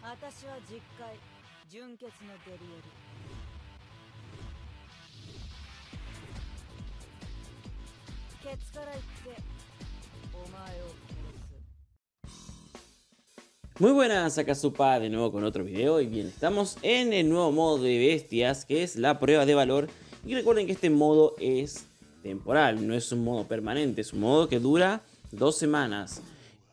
私は実戒純潔のデリエルケツから言ってお前を殺す Muy buenas, acá Supa de nuevo con otro video y bien, estamos en el nuevo modo de bestias que es la prueba de valor y recuerden que este modo es temporal, no es un modo permanente, es un modo que dura 2 semanas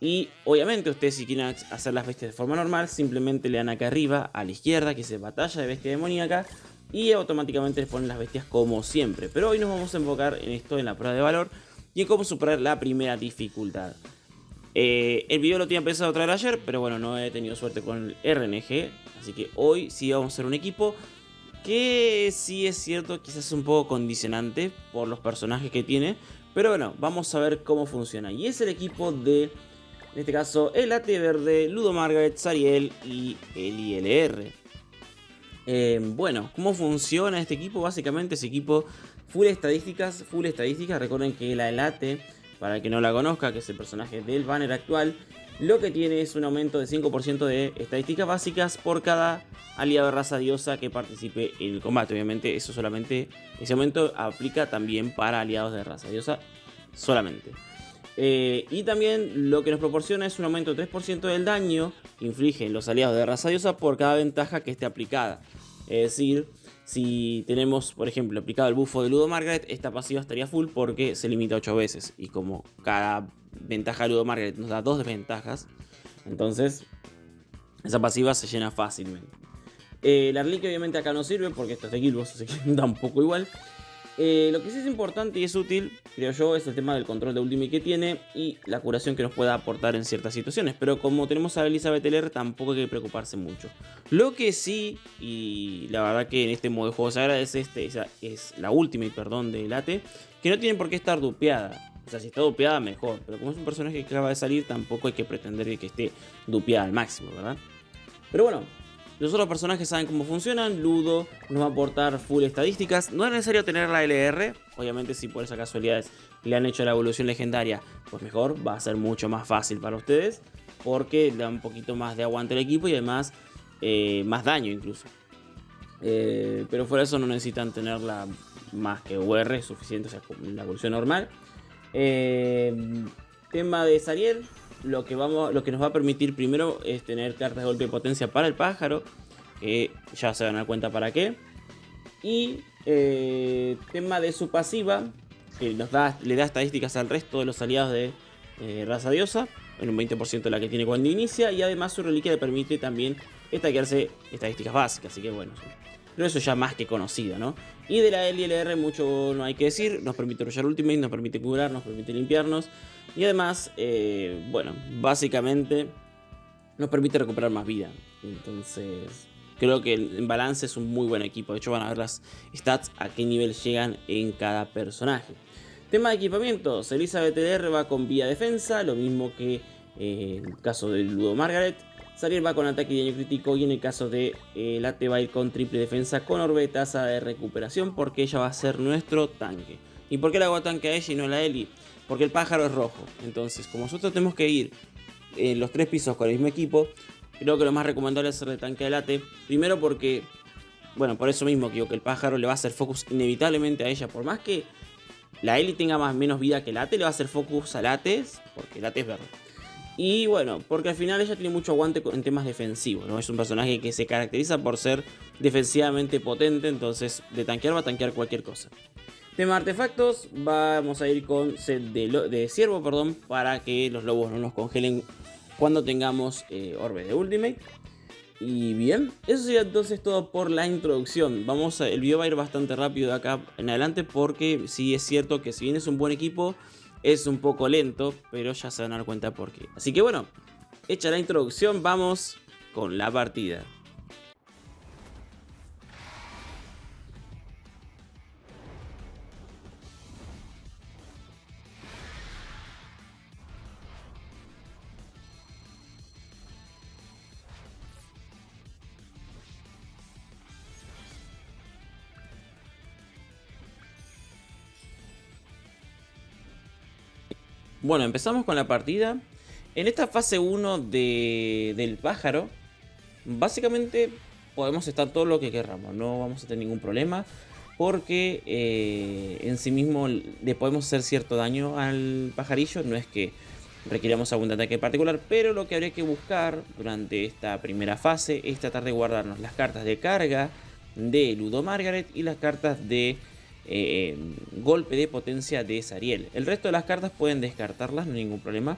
y obviamente ustedes si quieren hacer las bestias de forma normal simplemente le dan acá arriba a la izquierda que dice batalla de bestia demoníaca y automáticamente les ponen las bestias como siempre, pero hoy nos vamos a enfocar en esto, en la prueba de valor y en cómo superar la primera dificultad. El video lo tenía pensado traer ayer, pero bueno, no he tenido suerte con el RNG. Así que hoy sí vamos a hacer un equipo que sí es cierto, quizás es un poco condicionante por los personajes que tiene. Pero bueno, vamos a ver cómo funciona. Y es el equipo de, en este caso, el AT Verde, Ludo Margaret, Zariel y el ILR. Bueno, ¿cómo funciona este equipo? Básicamente es equipo full estadísticas. Recuerden que la Elate, para el que no la conozca, que es el personaje del banner actual, lo que tiene es un aumento de 5% de estadísticas básicas por cada aliado de raza diosa que participe en el combate. Obviamente ese aumento aplica también para aliados de raza diosa solamente. Y también lo que nos proporciona es un aumento de 3% del daño que infligen los aliados de raza diosa por cada ventaja que esté aplicada. Es decir, si tenemos, por ejemplo, aplicado el bufo de Ludo Margaret, esta pasiva estaría full porque se limita 8 veces. Y como cada ventaja de Ludo Margaret nos da 2 desventajas, entonces esa pasiva se llena fácilmente. La reliquia obviamente acá no sirve porque esto es de Guild Boss, así que da un poco igual. Lo que sí es importante y es útil, creo yo, es el tema del control de ultimate que tiene y la curación que nos pueda aportar en ciertas situaciones. Pero como tenemos a Elizabeth LR, tampoco hay que preocuparse mucho. Lo que sí, y la verdad que en este modo de juego se agradece, es la ultimate, perdón, de Late, que no tiene por qué estar dupeada. O sea, si está dupeada, mejor. Pero como es un personaje que acaba de salir, tampoco hay que pretender que esté dupeada al máximo, ¿verdad? Pero bueno, los otros personajes saben cómo funcionan. Ludo nos va a aportar full estadísticas. No es necesario tener la LR. Obviamente si por esas casualidades le han hecho la evolución legendaria, pues mejor. Va a ser mucho más fácil para ustedes. Porque le da un poquito más de aguante al equipo y además más daño incluso. Pero fuera de eso no necesitan tenerla más que UR suficiente, o sea, con la evolución normal. Tema de Zariel. Lo que nos va a permitir primero es tener cartas de golpe de potencia para el pájaro, que ya se van a dar cuenta para qué. Y tema de su pasiva, que le da estadísticas al resto de los aliados de raza diosa, en un 20% de la que tiene cuando inicia. Y además su reliquia le permite también stackearse estadísticas básicas, así que bueno, pero eso ya más que conocido, ¿no? Y de la LR mucho no hay que decir, nos permite rollar ultimate, nos permite curar, nos permite limpiarnos. Y además, bueno, básicamente nos permite recuperar más vida. Entonces, creo que en balance es un muy buen equipo. De hecho, van a ver las stats a qué nivel llegan en cada personaje. Tema de equipamientos, Elizabeth LR va con vía defensa, lo mismo que en el caso de Ludo Margaret. Zariel va con ataque y daño crítico y en el caso de Late va a ir con triple defensa con orbe de tasa de recuperación porque ella va a ser nuestro tanque. ¿Y por qué le hago tanque a ella y no a la Eli? Porque el pájaro es rojo. Entonces, como nosotros tenemos que ir en los 3 pisos con el mismo equipo, creo que lo más recomendable es hacerle tanque de Late. Primero porque, bueno, por eso mismo que digo que el pájaro le va a hacer focus inevitablemente a ella. Por más que la Eli tenga menos vida que Late, le va a hacer focus a Late porque Late es verde. Y bueno, porque al final ella tiene mucho aguante en temas defensivos, ¿no? Es un personaje que se caracteriza por ser defensivamente potente, entonces de tanquear va a tanquear cualquier cosa. Tema artefactos, vamos a ir con set de ciervo, perdón, para que los lobos no nos congelen cuando tengamos orbe de ultimate. Y bien, eso sería entonces todo por la introducción. El video va a ir bastante rápido de acá en adelante porque sí es cierto que si bien es un buen equipo, es un poco lento, pero ya se van a dar cuenta por qué. Así que bueno, hecha la introducción, vamos con la partida. Bueno, empezamos con la partida. En esta fase 1 del pájaro, básicamente podemos estar todo lo que querramos, no vamos a tener ningún problema. Porque en sí mismo le podemos hacer cierto daño al pajarillo. No es que requiramos algún ataque particular, pero lo que habría que buscar durante esta primera fase es tratar de guardarnos las cartas de carga de Ludo Margaret y las cartas de golpe de potencia de Zariel. El resto de las cartas pueden descartarlas, no hay ningún problema.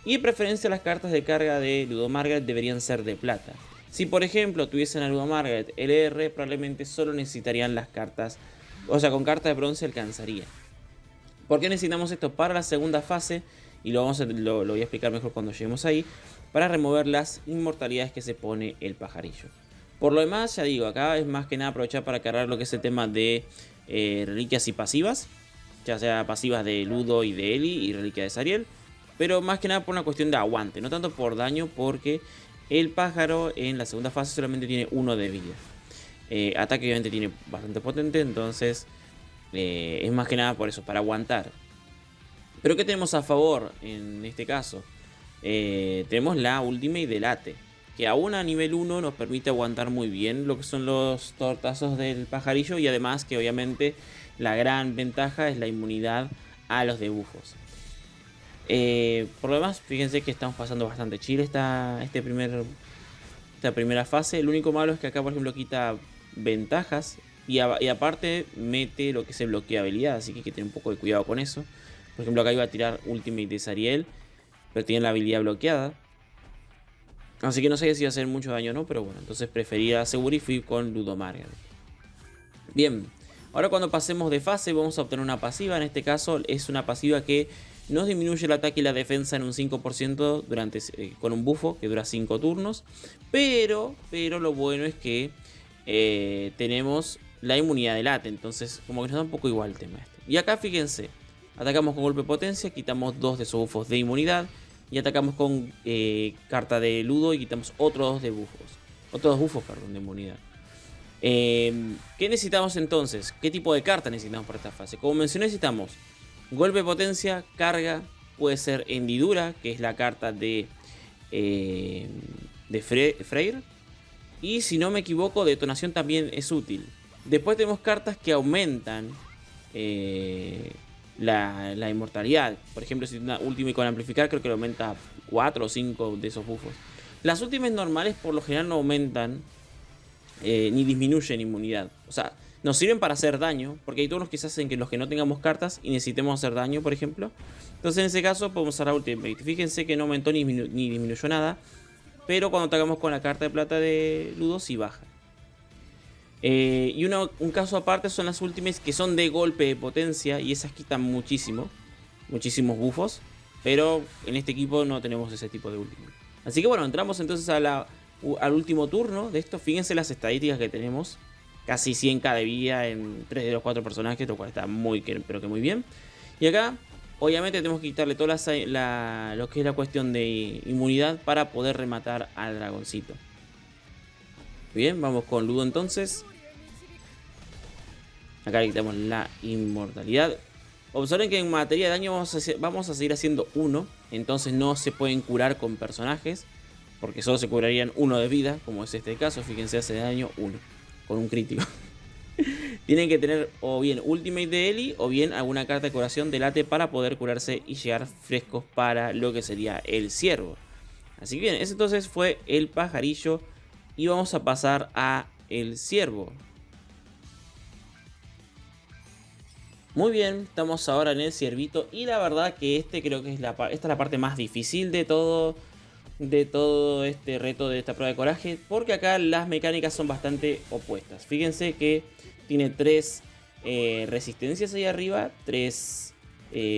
Y de preferencia las cartas de carga de Ludo Margaret deberían ser de plata. Si por ejemplo tuviesen a Ludo Margaret LR, probablemente solo necesitarían las cartas, o sea, con cartas de bronce alcanzaría. ¿Por qué necesitamos esto? Para la segunda fase, y lo voy a explicar mejor cuando lleguemos ahí, para remover las inmortalidades que se pone el pajarillo. Por lo demás, ya digo, acá es más que nada aprovechar para cargar lo que es el tema de reliquias y pasivas, ya sea pasivas de Ludo y de Eli y reliquia de Zariel, pero más que nada por una cuestión de aguante, no tanto por daño, porque el pájaro en la segunda fase solamente tiene 1 de vida. Ataque obviamente tiene bastante potente, entonces es más que nada por eso, para aguantar. Pero ¿qué tenemos a favor en este caso? Tenemos la Ultimate de Late, que aún a nivel 1 nos permite aguantar muy bien lo que son los tortazos del pajarillo. Y además que obviamente la gran ventaja es la inmunidad a los debuffos. Por lo demás, fíjense que estamos pasando bastante chill esta primera fase. El único malo es que acá, por ejemplo, quita ventajas y aparte mete lo que es el bloqueo de habilidad, así que hay que tener un poco de cuidado con eso. Por ejemplo, acá iba a tirar Ultimate de Zariel, pero tiene la habilidad bloqueada, así que no sé si iba a hacer mucho daño o no, pero bueno, entonces preferí asegurar y fui con Ludo Margaret. Bien, ahora cuando pasemos de fase vamos a obtener una pasiva. En este caso es una pasiva que nos disminuye el ataque y la defensa en un 5% con un bufo que dura 5 turnos. Pero lo bueno es que tenemos la inmunidad de Late, entonces como que nos da un poco igual el tema este. Y acá fíjense, atacamos con golpe de potencia, quitamos 2 de esos bufos de inmunidad. Y atacamos con carta de Ludo y quitamos otros 2 de bufos. Otros 2 bufos, perdón, de inmunidad. ¿Qué necesitamos entonces? ¿Qué tipo de carta necesitamos para esta fase? Como mencioné, necesitamos golpe de potencia, carga, puede ser hendidura, que es la carta de Freyr. Y si no me equivoco, detonación también es útil. Después tenemos cartas que aumentan la inmortalidad. Por ejemplo, si una Ultimate con amplificar, creo que le aumenta 4 o 5 de esos buffos. Las Ultimates normales por lo general no aumentan ni disminuyen inmunidad. O sea, nos sirven para hacer daño, porque hay turnos que se hacen que los que no tengamos cartas y necesitemos hacer daño, por ejemplo. Entonces en ese caso podemos usar la Ultimate. Fíjense que no aumentó ni disminuyó nada, pero cuando atacamos con la carta de plata de Ludo sí baja. Y un caso aparte son las Ultimates que son de golpe de potencia, y esas quitan muchísimos buffos, pero en este equipo no tenemos ese tipo de Ultimate. Así que bueno, entramos entonces al último turno de esto. Fíjense las estadísticas que tenemos. Casi 100k de vida en 3 de los 4 personajes, lo cual está muy bien. Y acá, obviamente, tenemos que quitarle toda lo que es la cuestión de inmunidad para poder rematar al dragoncito. Bien, vamos con Ludo entonces. Acá le quitamos la inmortalidad. Observen que en materia de daño vamos a seguir haciendo 1. Entonces no se pueden curar con personajes, porque solo se curarían 1 de vida, como es este caso. Fíjense, hace daño 1 con un crítico. Tienen que tener o bien Ultimate de Eli o bien alguna carta de curación de Late para poder curarse y llegar frescos para lo que sería el ciervo. Así que bien, ese entonces fue el pajarillo. Y vamos a pasar a el ciervo. Muy bien, estamos ahora en el ciervito. Y la verdad que creo que esta es la parte más difícil de todo este reto de esta prueba de coraje, porque acá las mecánicas son bastante opuestas. Fíjense que tiene 3 resistencias ahí arriba, 3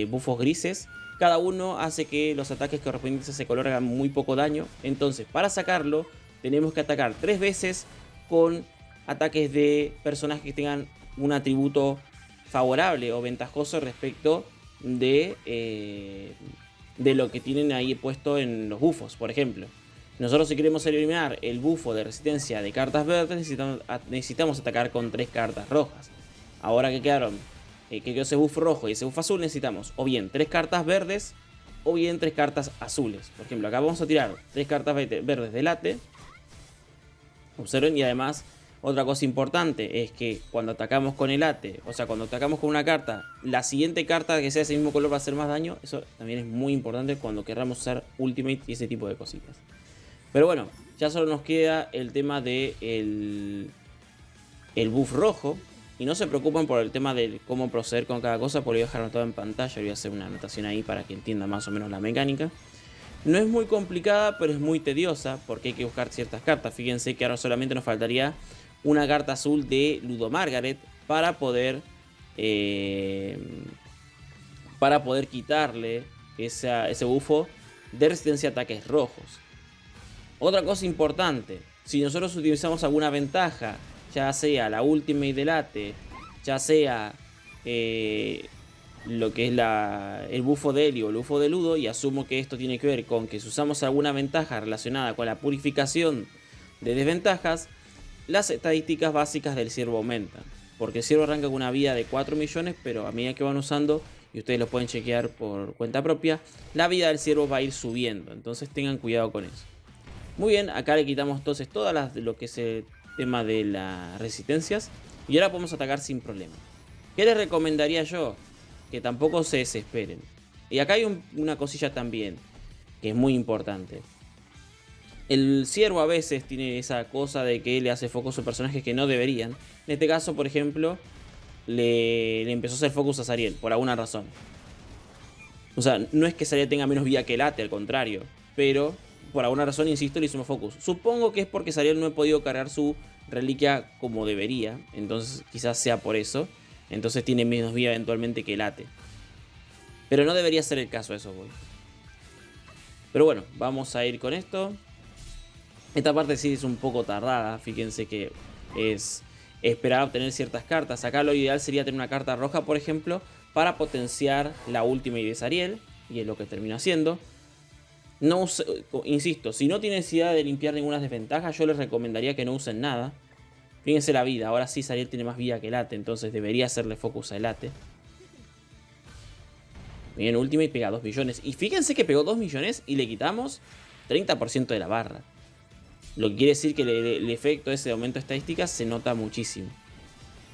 bufos grises. Cada uno hace que los ataques correspondientes a ese color hagan muy poco daño. Entonces, para sacarlo, tenemos que atacar 3 veces con ataques de personajes que tengan un atributo favorable o ventajoso respecto de lo que tienen ahí puesto en los bufos. Por ejemplo, nosotros si queremos eliminar el bufo de resistencia de cartas verdes, necesitamos atacar con 3 cartas rojas. Ahora que quedaron, que quedó ese buff rojo y ese buff azul, necesitamos o bien 3 cartas verdes o bien 3 cartas azules. Por ejemplo, acá vamos a tirar 3 cartas verdes de Late Observen, y además, otra cosa importante es que cuando atacamos con el Ate, o sea, cuando atacamos con una carta, la siguiente carta que sea ese mismo color va a hacer más daño. Eso también es muy importante cuando queramos usar Ultimate y ese tipo de cositas. Pero bueno, ya solo nos queda el tema de el buff rojo. Y no se preocupen por el tema de cómo proceder con cada cosa, porque voy a dejar anotado en pantalla. Voy a hacer una anotación ahí para que entienda más o menos la mecánica. No es muy complicada, pero es muy tediosa porque hay que buscar ciertas cartas. Fíjense que ahora solamente nos faltaría una carta azul de Ludo Margaret para poder quitarle ese bufo de resistencia a ataques rojos. Otra cosa importante, si nosotros utilizamos alguna ventaja, ya sea la Ultimate del Ate, ya sea lo que es el bufo de Eli o el bufo de Ludo, y asumo que esto tiene que ver con que si usamos alguna ventaja relacionada con la purificación de desventajas, las estadísticas básicas del ciervo aumentan. Porque el ciervo arranca con una vida de 4 millones, pero a medida que van usando, y ustedes lo pueden chequear por cuenta propia, la vida del ciervo va a ir subiendo. Entonces tengan cuidado con eso. Muy bien, acá le quitamos entonces todas lo que es el tema de las resistencias. Y ahora podemos atacar sin problema. ¿Qué les recomendaría yo? Que tampoco se desesperen. Y acá hay una cosilla también, que es muy importante. El ciervo a veces tiene esa cosa de que le hace focus a personajes que no deberían. En este caso, por ejemplo, le empezó a hacer focus a Zariel, por alguna razón. O sea, no es que Zariel tenga menos vida que el Ate, al contrario. Pero, por alguna razón, insisto, le hicimos focus. Supongo que es porque Zariel no ha podido cargar su reliquia como debería. Entonces, quizás sea por eso. Entonces tiene menos vida eventualmente que el Ate. Pero no debería ser el caso, eso voy. Pero bueno, vamos a ir con esto. Esta parte sí es un poco tardada. Fíjense que es esperar a obtener ciertas cartas. Acá lo ideal sería tener una carta roja, por ejemplo, para potenciar la Ultimate de Zariel. Y es lo que termino haciendo. No insisto, si no tienen necesidad de limpiar ninguna desventaja, yo les recomendaría que no usen nada. Fíjense la vida, ahora sí Zariel tiene más vida que el Ate, entonces debería hacerle focus al Ate. Bien, Ultimate pega 2 millones. Y fíjense que pegó 2 millones y le quitamos 30% de la barra. Lo que quiere decir que el efecto de ese aumento de estadísticas se nota muchísimo.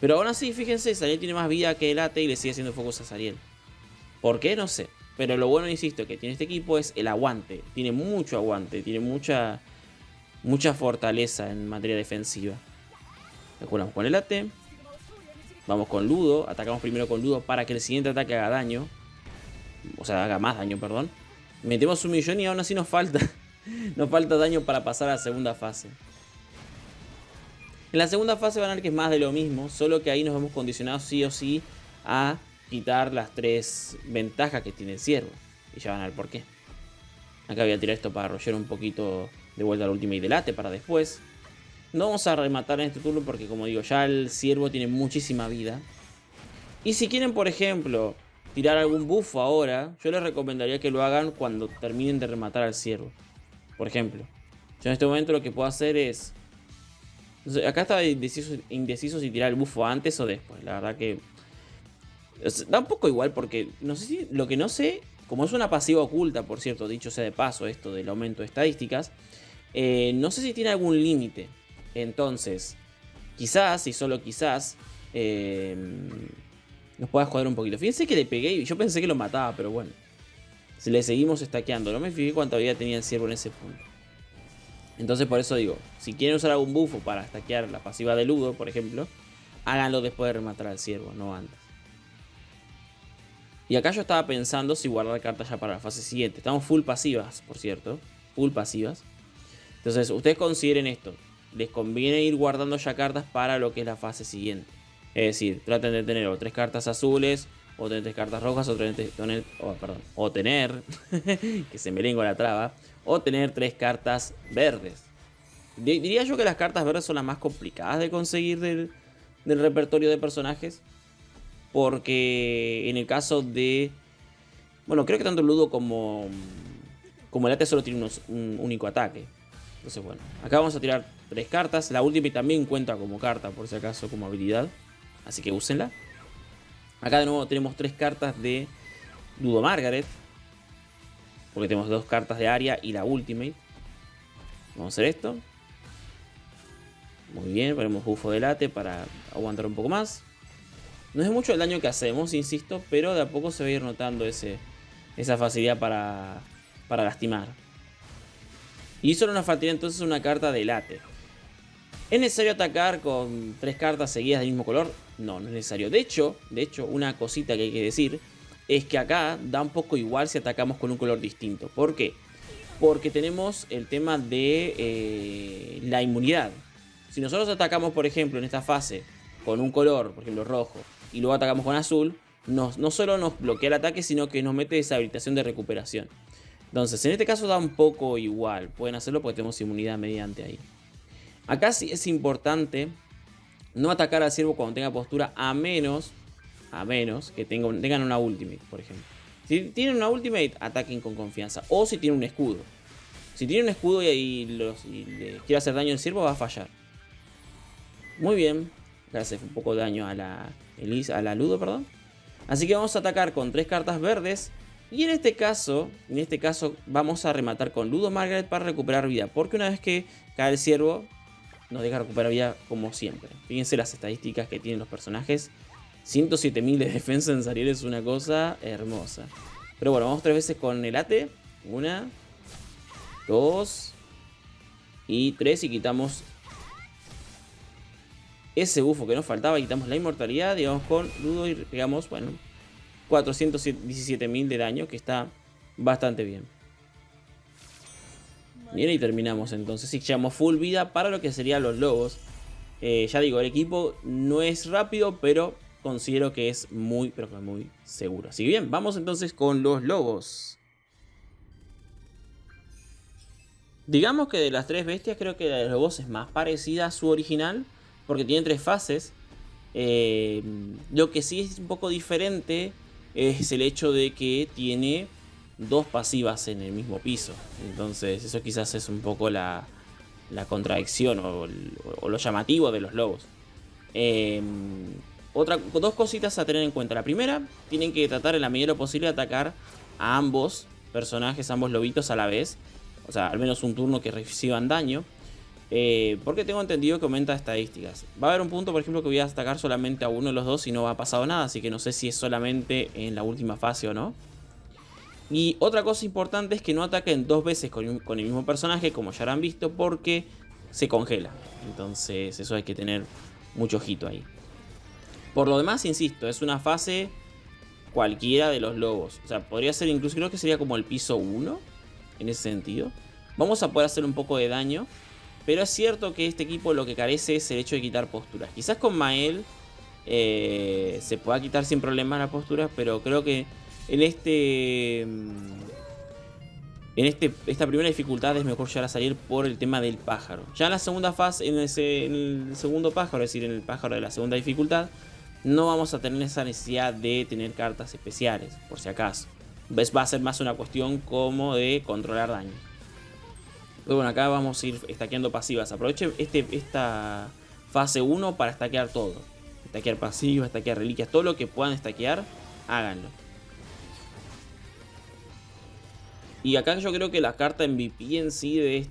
Pero aún así, fíjense, Zariel tiene más vida que el Ate y le sigue haciendo focus a Zariel. ¿Por qué? No sé. Pero lo bueno, insisto, que tiene este equipo es el aguante. Tiene mucho aguante, tiene mucha fortaleza en materia defensiva. Calculamos con el Ate. Vamos con Ludo. Atacamos primero con Ludo para que el siguiente ataque haga daño. O sea, haga más daño, perdón. Metemos 1 millón y aún así nos falta. Nos falta daño para pasar a la segunda fase. En la segunda fase van a ver que es más de lo mismo. Solo que ahí nos vemos condicionados sí o sí a quitar las 3 ventajas que tiene el ciervo. Y ya van a ver por qué. Acá voy a tirar esto para arrollar un poquito de vuelta al Ultimate del Ate para después. No vamos a rematar en este turno porque, como digo, ya el ciervo tiene muchísima vida. Y si quieren, por ejemplo, tirar algún buffo ahora, yo les recomendaría que lo hagan cuando terminen de rematar al ciervo. Por ejemplo, yo en este momento lo que puedo hacer es... Acá estaba indeciso si tirar el buffo antes o después. La verdad que... Da un poco igual porque no sé si... Lo que no sé, como es una pasiva oculta, por cierto, dicho sea de paso esto del aumento de estadísticas, no sé si tiene algún límite. Entonces, quizás, y solo quizás, nos pueda joder un poquito. Fíjense que le pegué y yo pensé que lo mataba, pero bueno. Si le seguimos stackeando. No me fijé cuánta vida tenía el ciervo en ese punto. Entonces por eso digo, si quieren usar algún buffo para stackear la pasiva de Ludo, por ejemplo, háganlo después de rematar al ciervo, no antes. Y acá yo estaba pensando si guardar cartas ya para la fase siguiente. Estamos full pasivas, por cierto. Full pasivas. Entonces ustedes consideren esto. Les conviene ir guardando ya cartas para lo que es la fase siguiente. Es decir, traten de tener o 3 cartas azules, o tener 3 cartas rojas, o tener que se me lengua la traba, o tener 3 cartas verdes. Diría yo que las cartas verdes son las más complicadas de conseguir del repertorio de personajes. Porque en el caso de... Bueno, creo que tanto Ludo como el Ate solo tiene un único ataque. Entonces bueno, acá vamos a tirar 3 cartas. La Ultimate también cuenta como carta, por si acaso, como habilidad. Así que úsenla. Acá de nuevo tenemos 3 cartas de Ludo Margaret. Porque tenemos 2 cartas de Aria y la Ultimate. Vamos a hacer esto. Muy bien, ponemos bufo de late para aguantar un poco más. No es mucho el daño que hacemos, insisto, pero de a poco se va a ir notando esa facilidad para lastimar. Y solo nos faltaría entonces una carta de late. ¿Es necesario atacar con 3 cartas seguidas del mismo color? No, no es necesario. De hecho, una cosita que hay que decir es que acá da un poco igual si atacamos con un color distinto. ¿Por qué? Porque tenemos el tema de la inmunidad. Si nosotros atacamos, por ejemplo, en esta fase con un color, por ejemplo rojo, y luego atacamos con azul, no solo nos bloquea el ataque, sino que nos mete deshabilitación de recuperación. Entonces, en este caso da un poco igual. Pueden hacerlo porque tenemos inmunidad mediante ahí. Acá sí es importante no atacar al ciervo cuando tenga postura, a menos que tengan una ultimate, por ejemplo. Si tienen una ultimate, ataquen con confianza. O si tienen un escudo. Si tienen un escudo y le quiere hacer daño al ciervo, va a fallar. Muy bien. Acá se fue un poco de daño a la Ludo, perdón. Así que vamos a atacar con 3 cartas verdes. Y en este caso vamos a rematar con Ludo Margaret para recuperar vida. Porque una vez que cae el ciervo, nos deja recuperar vida como siempre. Fíjense las estadísticas que tienen los personajes. 107.000 de defensa en Zariel es una cosa hermosa. Pero bueno, vamos 3 veces con el AT. 1, 2 y 3. Y quitamos ese bufo que nos faltaba. Quitamos la inmortalidad. Y vamos con Ludo y pegamos, bueno, 417.000 de daño, que está bastante bien. Bien, y terminamos entonces. Y echamos full vida para lo que serían los lobos. Ya digo, el equipo no es rápido, pero considero que es muy, pero que muy seguro. Así que bien, vamos entonces con los lobos. Digamos que de las 3 bestias, creo que la de los lobos es más parecida a su original, porque tiene 3 fases. Lo que sí es un poco diferente es el hecho de que tiene 2 pasivas en el mismo piso. Entonces eso quizás es un poco la contradicción o lo llamativo de los lobos. 2 cositas a tener en cuenta. La primera, tienen que tratar en la medida de lo posible de atacar a ambos personajes, ambos lobitos a la vez. O sea, al menos un turno que reciban daño. Porque tengo entendido que aumenta estadísticas. Va a haber un punto, por ejemplo, que voy a atacar solamente a uno de los dos y no ha pasado nada. Así que no sé si es solamente en la última fase o no. Y otra cosa importante es que no ataquen 2 veces con el mismo personaje, como ya habrán visto, porque se congela. Entonces eso hay que tener mucho ojito ahí. Por lo demás, insisto, es una fase cualquiera de los lobos. O sea, podría ser incluso, creo que sería como el piso 1, en ese sentido. Vamos a poder hacer un poco de daño. Pero es cierto que este equipo lo que carece es el hecho de quitar posturas. Quizás con Mael se pueda quitar sin problemas las posturas, pero creo que esta primera dificultad es mejor llegar a salir por el tema del pájaro. Ya en la segunda fase, en el segundo pájaro, es decir, en el pájaro de la segunda dificultad, no vamos a tener esa necesidad de tener cartas especiales, por si acaso. Va a ser más una cuestión como de controlar daño. Pero bueno, acá vamos a ir stackeando pasivas. Aprovechen esta fase 1 para stackear todo. Stackear pasivas, stackear reliquias, todo lo que puedan stackear, háganlo. Y acá yo creo que la carta MVP en sí de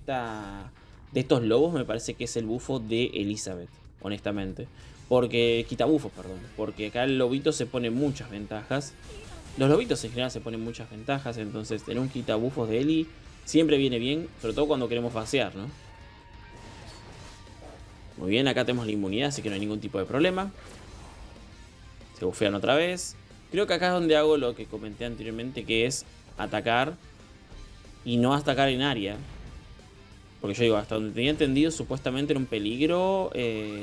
estos lobos me parece que es el bufo de Elizabeth, honestamente. Porque quita bufos, perdón. Porque acá el lobito se pone muchas ventajas. Los lobitos en general se ponen muchas ventajas. Entonces tener un quita bufos de Eli siempre viene bien, sobre todo cuando queremos fasear, ¿no? Muy bien, acá tenemos la inmunidad, así que no hay ningún tipo de problema. Se bufean otra vez. Creo que acá es donde hago lo que comenté anteriormente, que es atacar y no atacar en área. Porque yo digo, hasta donde tenía entendido, supuestamente era un peligro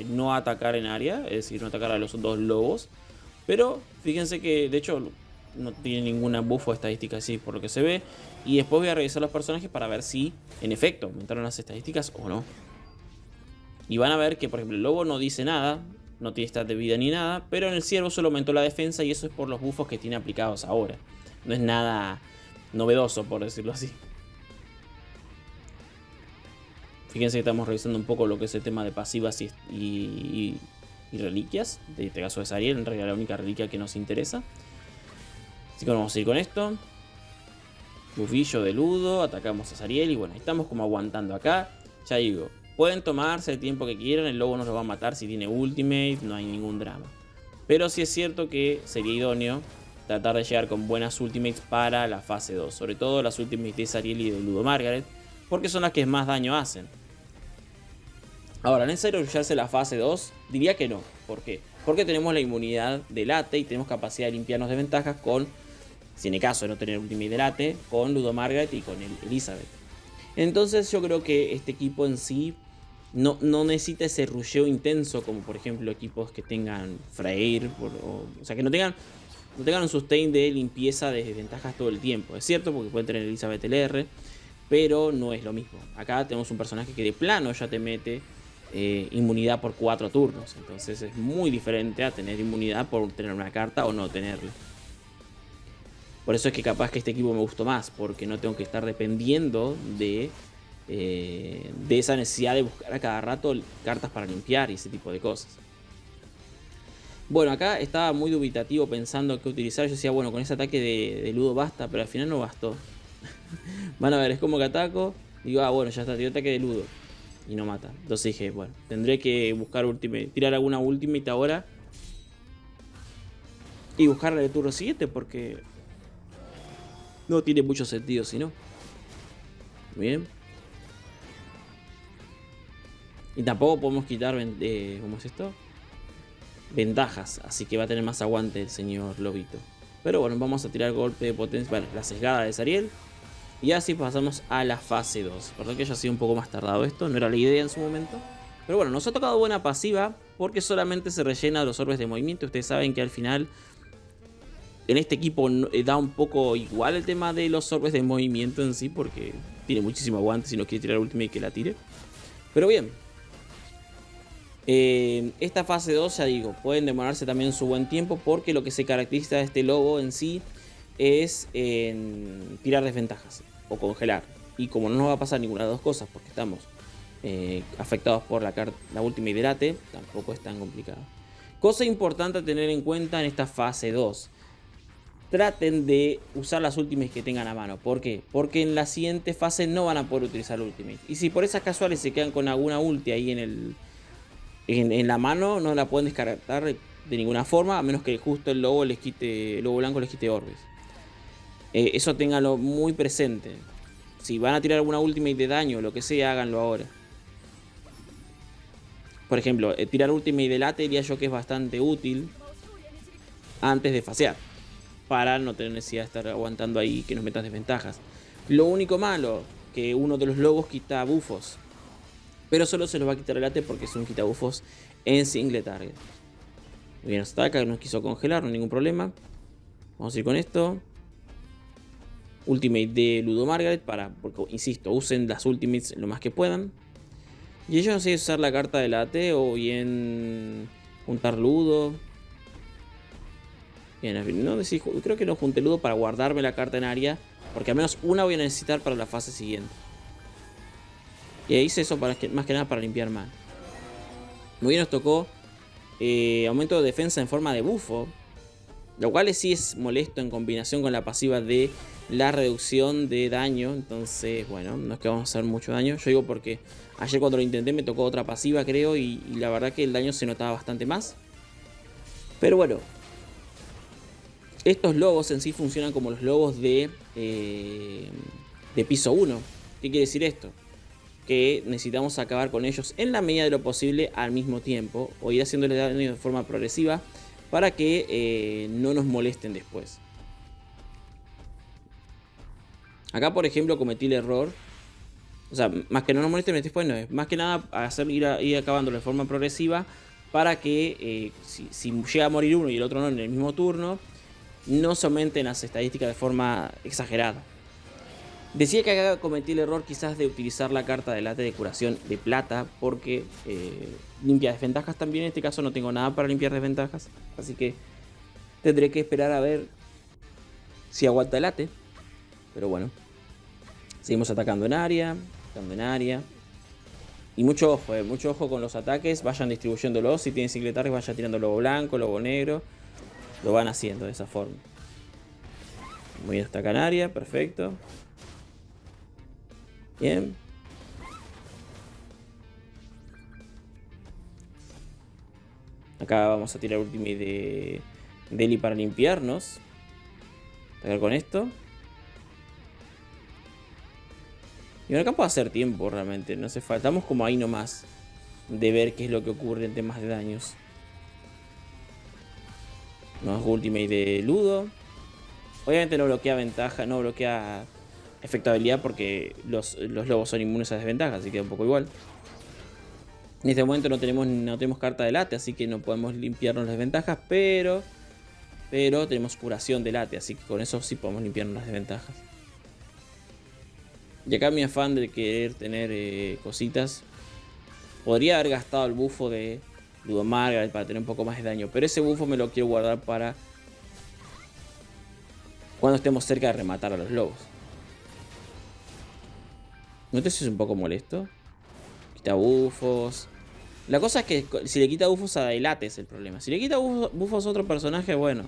no atacar en área, es decir, no atacar a los 2 lobos. Pero fíjense que, de hecho, no tiene ninguna bufo estadística así por lo que se ve. Y después voy a revisar los personajes para ver si, en efecto, aumentaron las estadísticas o no. Y van a ver que, por ejemplo, el lobo no dice nada, no tiene stat de vida ni nada, pero en el ciervo solo aumentó la defensa y eso es por los bufos que tiene aplicados ahora. No es nada novedoso, por decirlo así. Fíjense que estamos revisando un poco lo que es el tema de pasivas y reliquias. De este caso de Zariel, en realidad la única reliquia que nos interesa. Así que vamos a ir con esto. Bufillo de Ludo, atacamos a Zariel y bueno, estamos como aguantando acá. Ya digo, Pueden tomarse el tiempo que quieran, el lobo no los va a matar si tiene ultimate, no hay ningún drama. Pero sí es cierto que sería idóneo tratar de llegar con buenas ultimates para la fase 2. Sobre todo las ultimates de Zariel y de Ludo Margaret, porque son las que más daño hacen. Ahora, ¿es necesario rusharse la fase 2? Diría que no. ¿Por qué? Porque tenemos la inmunidad de late y tenemos capacidad de limpiarnos desventajas con, si en el caso de no tener ultimate de late, con Ludo Margaret y con Elizabeth. Entonces yo creo que este equipo en sí no necesita ese rusheo intenso como por ejemplo equipos que tengan Freyr, o sea que no tengan un sustain de limpieza de desventajas todo el tiempo. Es cierto porque pueden tener Elizabeth LR, pero no es lo mismo. Acá tenemos un personaje que de plano ya te mete inmunidad por 4 turnos. Entonces es muy diferente a tener inmunidad por tener una carta o no tenerla. Por eso es que capaz que este equipo me gustó más, porque no tengo que estar dependiendo de esa necesidad de buscar a cada rato cartas para limpiar y ese tipo de cosas. Bueno, acá estaba muy dubitativo pensando qué utilizar. Yo decía, bueno, con ese ataque de Ludo basta, pero al final no bastó. Van a ver, es como que ataco, digo, bueno, ya está, tiro ataque de Ludo y no mata. Entonces dije, bueno, tendré que buscar tirar alguna ultimate ahora y buscarla de turno siguiente porque no tiene mucho sentido si no. Bien. Y tampoco podemos quitar, ¿cómo es esto? Ventajas, así que va a tener más aguante el señor Lobito. Pero bueno, vamos a tirar golpe de potencia, bueno, la sesgada de Zariel. Y así pasamos a la fase 2. Perdón que haya sido un poco más tardado esto, no era la idea en su momento. Pero bueno, nos ha tocado buena pasiva porque solamente se rellena los orbes de movimiento. Ustedes saben que al final en este equipo da un poco igual el tema de los orbes de movimiento en sí, porque tiene muchísimo aguante si no quiere tirar ultimate que la tire. Pero bien, esta fase 2 ya digo, pueden demorarse también su buen tiempo porque lo que se caracteriza de este lobo en sí es en tirar desventajas o congelar. Y como no nos va a pasar ninguna de las dos cosas porque estamos afectados por la última hidrate, tampoco es tan complicado. Cosa importante a tener en cuenta en esta fase 2. Traten de usar las ultimates que tengan a mano. ¿Por qué? Porque en la siguiente fase no van a poder utilizar ultimate. Y si por esas casuales se quedan con alguna ulti ahí en la mano, no la pueden descartar de ninguna forma, a menos que justo el lobo blanco les quite orbes. Eso ténganlo muy presente. Si van a tirar alguna ultimate de daño o lo que sea, háganlo ahora. Por ejemplo, tirar ultimate de late diría yo que es bastante útil antes de fasear, para no tener necesidad de estar aguantando ahí que nos metas desventajas. Lo único malo, que uno de los lobos quita buffos, pero solo se los va a quitar el late porque es un quita buffos en single target. Muy bien, hasta acá nos quiso congelar, no hay ningún problema. Vamos a ir con esto. Ultimate de Ludo Margaret porque insisto, usen las ultimates lo más que puedan. Y ellos no sé usar la carta de late o bien juntar Ludo. Bien, creo que no junté Ludo para guardarme la carta en área, porque al menos una voy a necesitar para la fase siguiente. Y hice eso más que nada para limpiar mal. Muy bien, nos tocó aumento de defensa en forma de bufo, lo cual sí es molesto en combinación con la pasiva de la reducción de daño. Entonces, bueno, no es que vamos a hacer mucho daño. Yo digo porque ayer cuando lo intenté me tocó otra pasiva, creo, y la verdad que el daño se notaba bastante más. Pero bueno, estos lobos en sí funcionan como los lobos de piso 1. ¿Qué quiere decir esto? Que necesitamos acabar con ellos en la medida de lo posible al mismo tiempo, o ir haciéndole daño de forma progresiva para que no nos molesten después. Acá, por ejemplo, cometí el error. O sea, más que no nos molesten después, no es. Más que nada ir acabándolo de forma progresiva para que si llega a morir uno y el otro no en el mismo turno, no se aumenten las estadísticas de forma exagerada. Decía que acá cometí el error quizás de utilizar la carta de late de curación de plata, porque limpia desventajas también. En este caso no tengo nada para limpiar desventajas, así que tendré que esperar a ver si aguanta el late. Pero bueno, seguimos atacando en área, y mucho ojo con los ataques. Vayan distribuyéndolos. Si tienen single target, vayan tirando lobo blanco, lobo negro. Lo van haciendo de esa forma. Muy bien, está Canaria, perfecto. Bien. Acá vamos a tirar ultimate de Eli para limpiarnos. Atacar con esto. Y bueno, acá puedo hacer tiempo realmente. No hace falta. Estamos como ahí nomás. De ver qué es lo que ocurre en temas de daños. Nos hago ultimate de Ludo. Obviamente no bloquea ventaja. No bloquea efecto habilidad. Porque los lobos son inmunes a desventajas. Así que un poco igual. En este momento no tenemos carta de late. Así que no podemos limpiarnos las desventajas. Pero tenemos curación de late. Así que con eso sí podemos limpiarnos las desventajas. Y acá mi afán de querer tener cositas. Podría haber gastado el bufo de Ludo Margaret para tener un poco más de daño. Pero ese bufo me lo quiero guardar para cuando estemos cerca de rematar a los lobos. ¿No te sientes un poco molesto? Quita bufos. La cosa es que si le quita bufos a Elate es el problema. Si le quita bufos a otro personaje, bueno,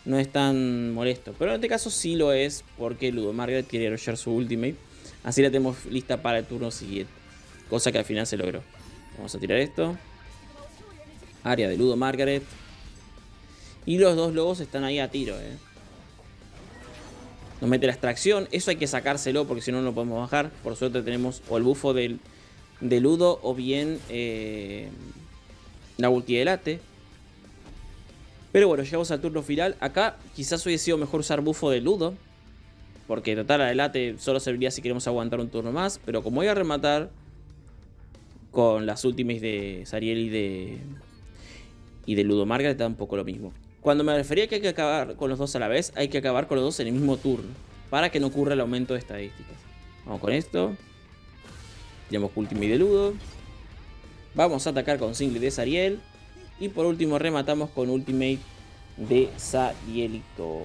no es tan molesto. Pero en este caso sí lo es porque Ludo Margaret quiere rushear su ultimate. Así la tenemos lista para el turno siguiente. Cosa que al final se logró. Vamos a tirar esto. Área de Ludo Margaret. Y los dos lobos están ahí a tiro, Nos mete la extracción. Eso hay que sacárselo porque si no, no lo podemos bajar. Por suerte tenemos o el bufo de Ludo o bien la ulti de Late. Pero bueno, llegamos al turno final. Acá quizás hubiese sido mejor usar bufo de Ludo. Porque total, la de Late solo serviría si queremos aguantar un turno más. Pero como voy a rematar con las ultimates de Zariel y de Ludo Margaret, da un poco lo mismo. Cuando me refería a que hay que acabar con los dos a la vez, hay que acabar con los dos en el mismo turno. Para que no ocurra el aumento de estadísticas. Vamos con esto. Tiramos ultimate de Ludo. Vamos a atacar con single de Zariel. Y por último rematamos con ultimate de Zarielito.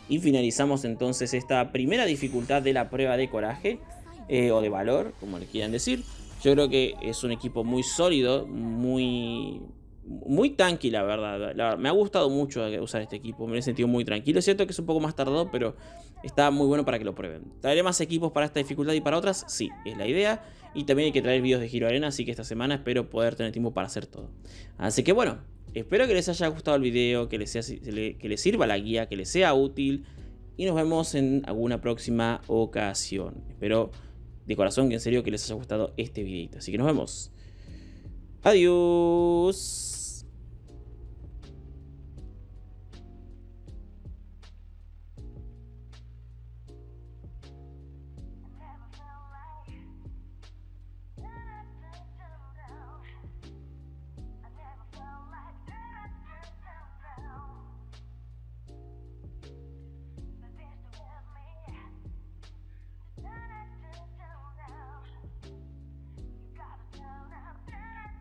Y finalizamos entonces esta primera dificultad de la prueba de coraje. O de valor, como le quieran decir. Yo creo que es un equipo muy sólido. Muy tanqui, la verdad. Me ha gustado mucho usar este equipo. Me he sentido muy tranquilo. Es cierto que es un poco más tardado, pero está muy bueno para que lo prueben. ¿Traeré más equipos para esta dificultad y para otras? Sí, es la idea. Y también hay que traer videos de Hero Arena. Así que esta semana espero poder tener tiempo para hacer todo. Así que bueno, espero que les haya gustado el video. Que les sirva la guía. Que les sea útil. Y nos vemos en alguna próxima ocasión. Espero de corazón que en serio que les haya gustado este videito. Así que nos vemos. Adiós.